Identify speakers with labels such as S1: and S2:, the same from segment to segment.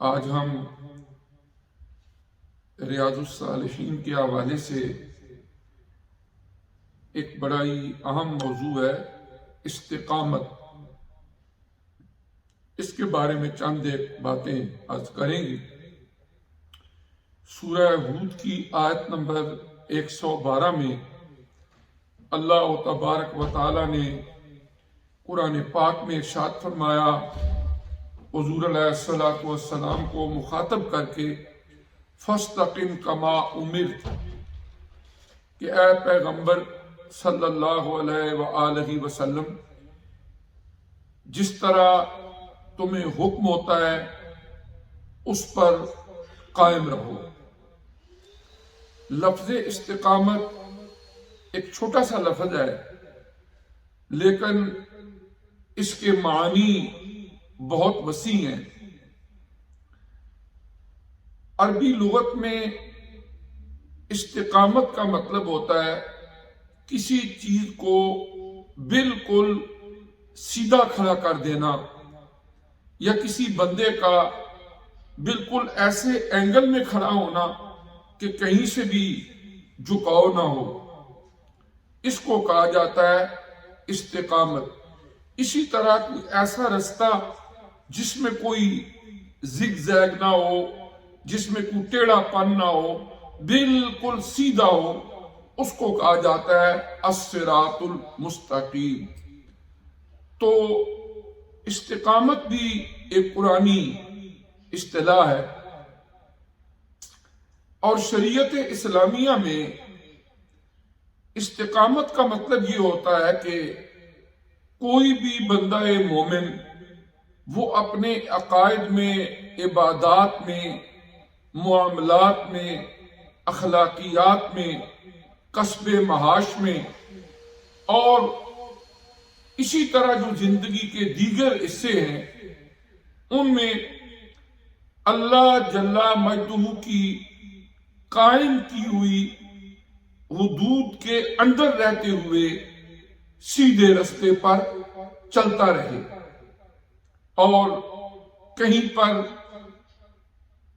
S1: آج ہم ریاض الصالحین کے حوالے سے ایک بڑا ہی اہم موضوع ہے استقامت، اس کے بارے میں چند ایک باتیں عرض کریں گے۔ سورہ ہود کی آیت نمبر 112 میں اللہ تبارک و تعالی نے قرآن پاک میں ارشاد فرمایا، حضور علیہ الصلوۃ والسلام کو مخاطب کر کے، فَاسْتَقِمْ كَمَا أُمِرْتَ، کہ اے پیغمبر صلی اللہ علیہ وآلہ وسلم، جس طرح تمہیں حکم ہوتا ہے اس پر قائم رہو۔ لفظ استقامت ایک چھوٹا سا لفظ ہے، لیکن اس کے معنی بہت وسیع ہیں۔ عربی لغت میں استقامت کا مطلب ہوتا ہے کسی چیز کو بالکل سیدھا کھڑا کر دینا، یا کسی بندے کا بالکل ایسے اینگل میں کھڑا ہونا کہ کہیں سے بھی جھکاؤ نہ ہو، اس کو کہا جاتا ہے استقامت۔ اسی طرح کوئی ایسا رستہ جس میں کوئی زگ زیگ نہ ہو، جس میں کوئی ٹیڑھا پن نہ ہو، بالکل سیدھا ہو، اس کو کہا جاتا ہے الصراط المستقیم۔ تو استقامت بھی ایک قرآنی اصطلاح ہے، اور شریعت اسلامیہ میں استقامت کا مطلب یہ ہوتا ہے کہ کوئی بھی بندہ مومن وہ اپنے عقائد میں، عبادات میں، معاملات میں، اخلاقیات میں، کسب معاش میں، اور اسی طرح جو زندگی کے دیگر حصے ہیں ان میں اللہ جل مجدہ کی قائم کی ہوئی حدود کے اندر رہتے ہوئے سیدھے رستے پر چلتا رہے، اور کہیں پر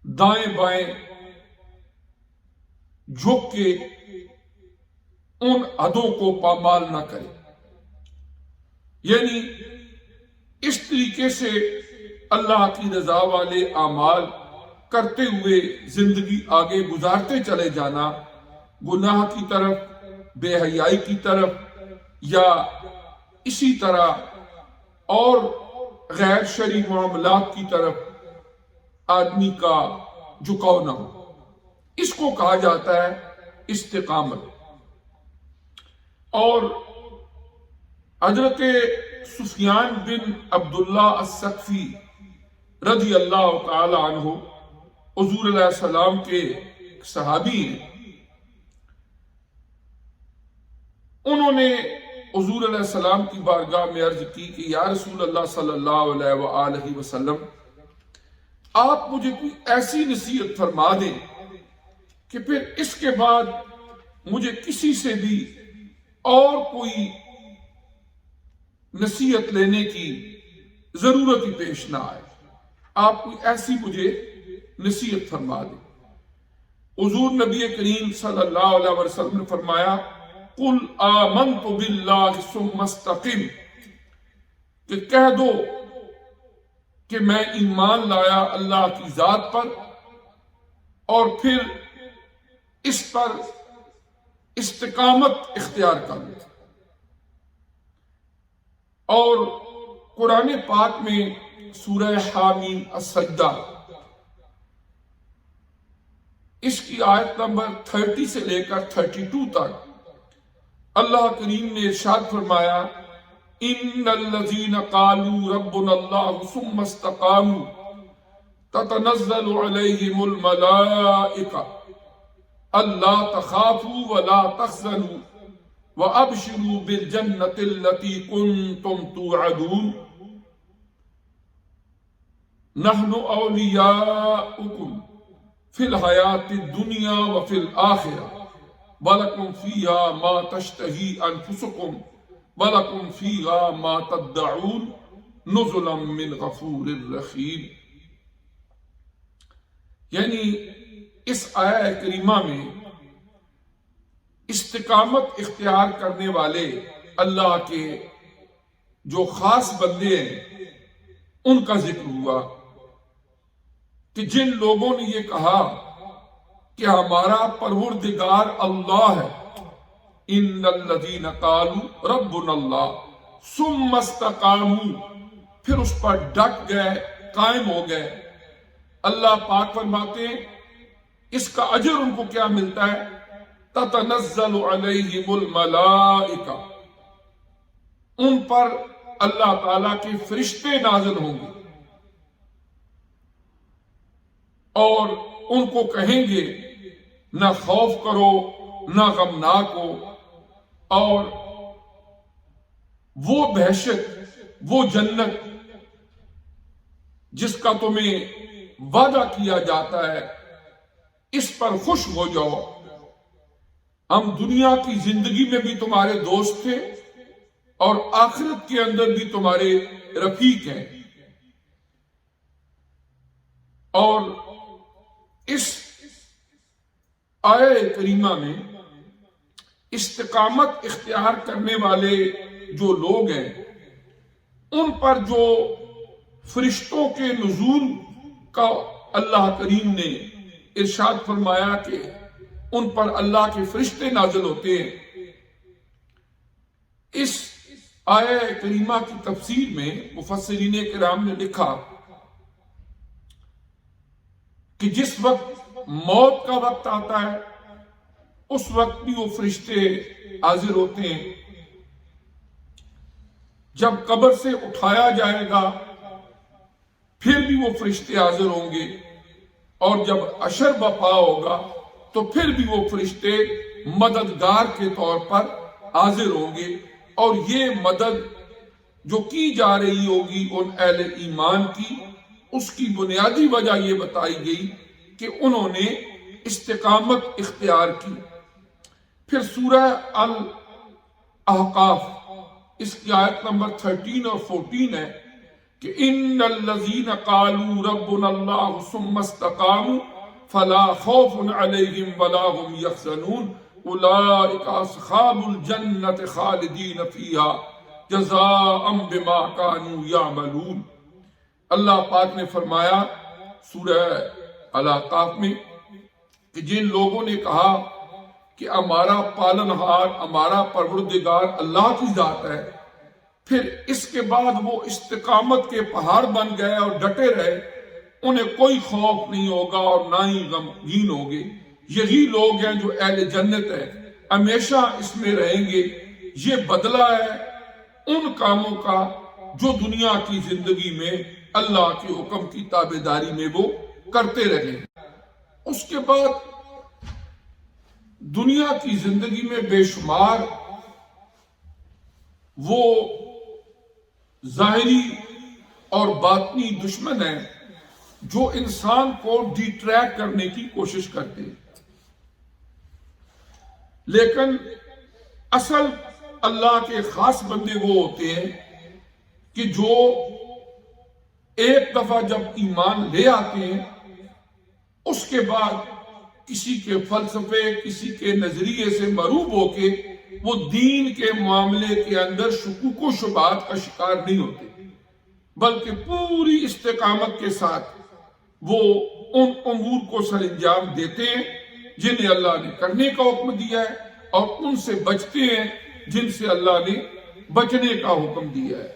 S1: دائیں بائیں جھک کے ان حدوں کو پامال نہ کرے۔ یعنی اس طریقے سے اللہ کی رضا والے اعمال کرتے ہوئے زندگی آگے گزارتے چلے جانا، گناہ کی طرف، بے حیائی کی طرف، یا اسی طرح اور غیر شرعی معاملات کی طرف آدمی کا جھکاؤ نہ ہو، اس کو کہا جاتا ہے استقامت۔ اور حضرت سفیان بن عبداللہ الثقفی رضی اللہ تعالی عنہ حضور علیہ السلام کے صحابی ہیں، انہوں نے حضور علیہ السلام کی بارگاہ میں عرض کی کہ یا رسول اللہ صلی اللہ علیہ وآلہ وسلم، آپ مجھے کوئی ایسی نصیحت فرما دیں کہ پھر اس کے بعد مجھے کسی سے بھی اور کوئی نصیحت لینے کی ضرورت ہی پیش نہ آئے، آپ کوئی ایسی مجھے نصیحت فرما دیں۔ حضور نبی کریم صلی اللہ علیہ وسلم نے فرمایا، قل آمنت باللہ ثم استقم، کہ کہہ دو کہ میں ایمان لایا اللہ کی ذات پر، اور پھر اس پر استقامت اختیار کر لو۔ اور قرآن پاک میں سورہ حامیم السجدہ، اس کی آیت نمبر 30 سے لے کر 32 تک اللہ کریم نے ارشاد فرمایا، ان الذین قالوا ربنا اللہ ثم استقاموا تتنزل علیہم الملائکہ الا تخافوا ولا تحزنوا وابشروا بالجنۃ التی کنتم توعدون نحن اولیاؤکم فی الحیاۃ الدنیا وفی الآخرہ وَلَكُمْ فِيهَا مَا تَشْتَهِي أَنفُسُكُمْ وَلَكُمْ فِيهَا مَا تَدَّعُونَ نُزُلًا مِّنْ غَفُورٍ رَحِيمٍ۔ یعنی اس آیہ کریمہ میں استقامت اختیار کرنے والے اللہ کے جو خاص بندے ہیں ان کا ذکر ہوا کہ جن لوگوں نے یہ کہا کہ ہمارا پروردگار اللہ ہے، ان الذین قالوا ربنا اللہ ثم استقاموا، پھر اس پر ڈٹ گئے، قائم ہو گئے۔ اللہ پاک فرماتے ہیں اس کا اجر ان کو کیا ملتا ہے؟ تتنزل علیہم الملائکہ، ان پر اللہ تعالیٰ کے فرشتے نازل ہوں گے اور ان کو کہیں گے نہ خوف کرو نہ غمناک ہو، اور وہ بہشت، وہ جنت جس کا تمہیں وعدہ کیا جاتا ہے اس پر خوش ہو جاؤ، ہم دنیا کی زندگی میں بھی تمہارے دوست تھے اور آخرت کے اندر بھی تمہارے رفیق ہیں۔ اور اس آیہ کریمہ میں استقامت اختیار کرنے والے جو لوگ ہیں ان پر جو فرشتوں کے نزول کا اللہ کریم نے ارشاد فرمایا کہ ان پر اللہ کے فرشتے نازل ہوتے ہیں، اس آیہ کریمہ کی تفسیر میں مفسرین کرام نے لکھا کہ جس وقت موت کا وقت آتا ہے اس وقت بھی وہ فرشتے حاضر ہوتے ہیں، جب قبر سے اٹھایا جائے گا پھر بھی وہ فرشتے حاضر ہوں گے، اور جب حشر برپا ہوگا تو پھر بھی وہ فرشتے مددگار کے طور پر حاضر ہوں گے۔ اور یہ مدد جو کی جا رہی ہوگی ان اہل ایمان کی، اس کی بنیادی وجہ یہ بتائی گئی کہ انہوں نے استقامت اختیار کی۔ پھر سورہ الاحقاف اس کی آیت نمبر 13 اور 14 ہے کہ ان الذین قالوا ربنا اللہ ثم استقاموا فلا خوف علیہم ولا هم یحزنون اولئک اصحاب الجنۃ خالدین فیہا جزاء بما كانوا یعملون۔ اللہ پاک نے فرمایا سورہ الاحقاف میں کہ جن لوگوں نے کہا کہ ہمارا پالنہار، ہمارا پروردگار اللہ کی ذات ہے، پھر اس کے بعد وہ استقامت کے پہاڑ بن گئے اور ڈٹے رہے، انہیں کوئی خوف نہیں ہوگا اور نہ ہی غمگین ہوگے۔ یہی لوگ ہیں جو اہل جنت ہیں، ہمیشہ اس میں رہیں گے۔ یہ بدلہ ہے ان کاموں کا جو دنیا کی زندگی میں اللہ کے حکم کی تابعداری میں وہ کرتے رہے۔ اس کے بعد دنیا کی زندگی میں بے شمار وہ ظاہری اور باطنی دشمن ہیں جو انسان کو ڈی ٹریک کرنے کی کوشش کرتے ہیں، لیکن اصل اللہ کے خاص بندے وہ ہوتے ہیں کہ جو ایک دفعہ جب ایمان لے آتے ہیں اس کے بعد کسی کے فلسفے، کسی کے نظریے سے مروب ہو کے وہ دین کے معاملے کے اندر شکوک و شبہات کا شکار نہیں ہوتے، بلکہ پوری استقامت کے ساتھ وہ ان امور کو سر انجام دیتے ہیں جنہیں اللہ نے کرنے کا حکم دیا ہے، اور ان سے بچتے ہیں جن سے اللہ نے بچنے کا حکم دیا ہے۔